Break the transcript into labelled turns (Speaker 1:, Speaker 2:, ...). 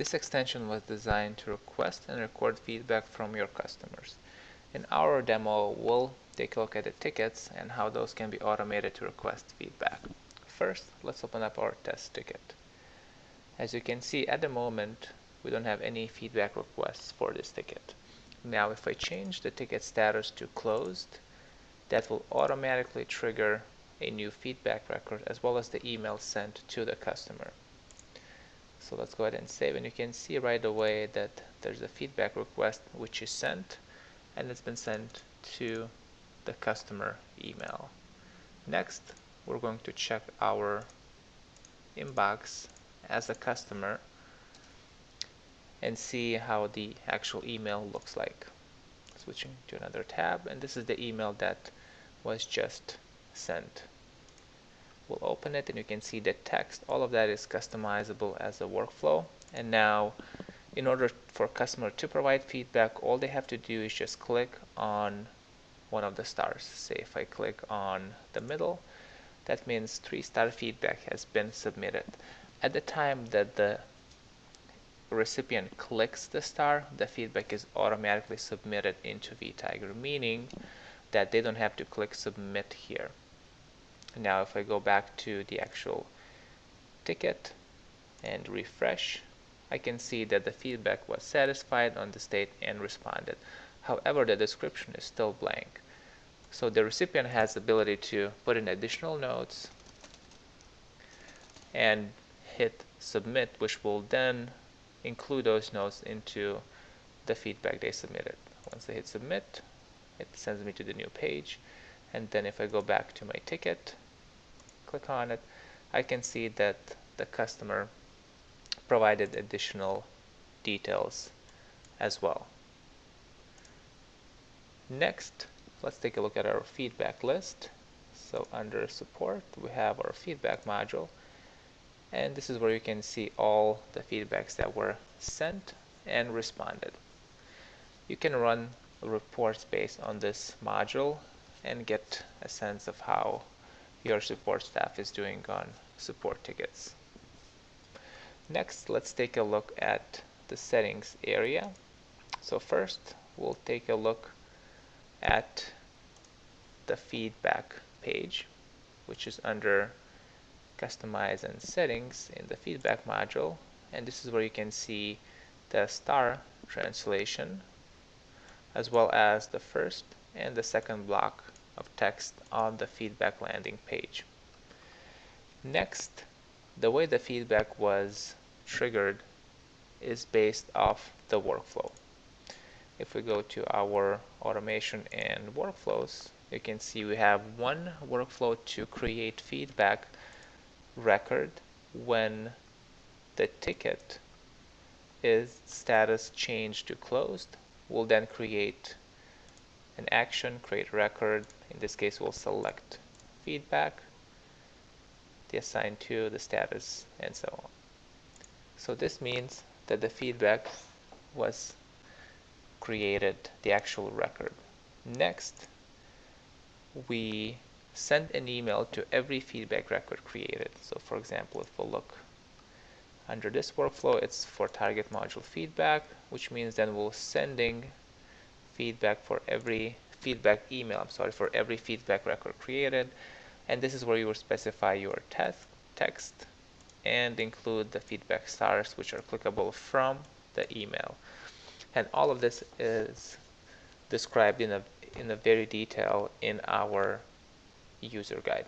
Speaker 1: This extension was designed to request and record feedback from your customers. In our demo, we'll take a look at the tickets and how those can be automated to request feedback. First, let's open up our test ticket. As you can see, at the moment, we don't have any feedback requests for this ticket. Now, if I change the ticket status to closed, that will automatically trigger a new feedback record as well as the email sent to the customer. So let's go ahead and save, and you can see right away that there's a feedback request which is sent, and it's been sent to the customer email. Next, we're going to check our inbox as a customer and see how the actual email looks like. Switching to another tab, and this is the email that was just sent. We'll open it and you can see the text. All of that is customizable as a workflow. And now, in order for a customer to provide feedback, all they have to do is just click on one of the stars. Say if I click on the middle, that means 3-star feedback has been submitted. At the time that the recipient clicks the star, the feedback is automatically submitted into VTiger, meaning that they don't have to click submit here. Now if I go back to the actual ticket and refresh, I can see that the feedback was satisfied on this date and responded. However, the description is still blank. So the recipient has the ability to put in additional notes and hit submit, which will then include those notes into the feedback they submitted. Once they hit submit, it sends me to the new page, and then if I go back to my ticket, click on it, I can see that the customer provided additional details as well. Next, let's take a look at our feedback list. So under support, we have our feedback module, and this is where you can see all the feedbacks that were sent and responded. You can run reports based on this module and get a sense of how your support staff is doing on support tickets. Next, let's take a look at the settings area. So first, we'll take a look at the feedback page, which is under customize and settings in the feedback module, and this is where you can see the star translation as well as the first and the second block of text on the feedback landing page. Next, the way the feedback was triggered is based off the workflow. If we go to our automation and workflows, you can see we have one workflow to create feedback record when the ticket is status changed to closed. We'll then create an action, create record. In this case, we'll select feedback, the assigned to, the status, and so on. So this means that the feedback was created, the actual record. Next, we send an email to every feedback record created. So for example, if we look under this workflow, it's for target module feedback, which means then we're sending feedback for every feedback email, for every feedback record created. And this is where you will specify your text and include the feedback stars, which are clickable from the email. And all of this is described in a very detail in our user guide.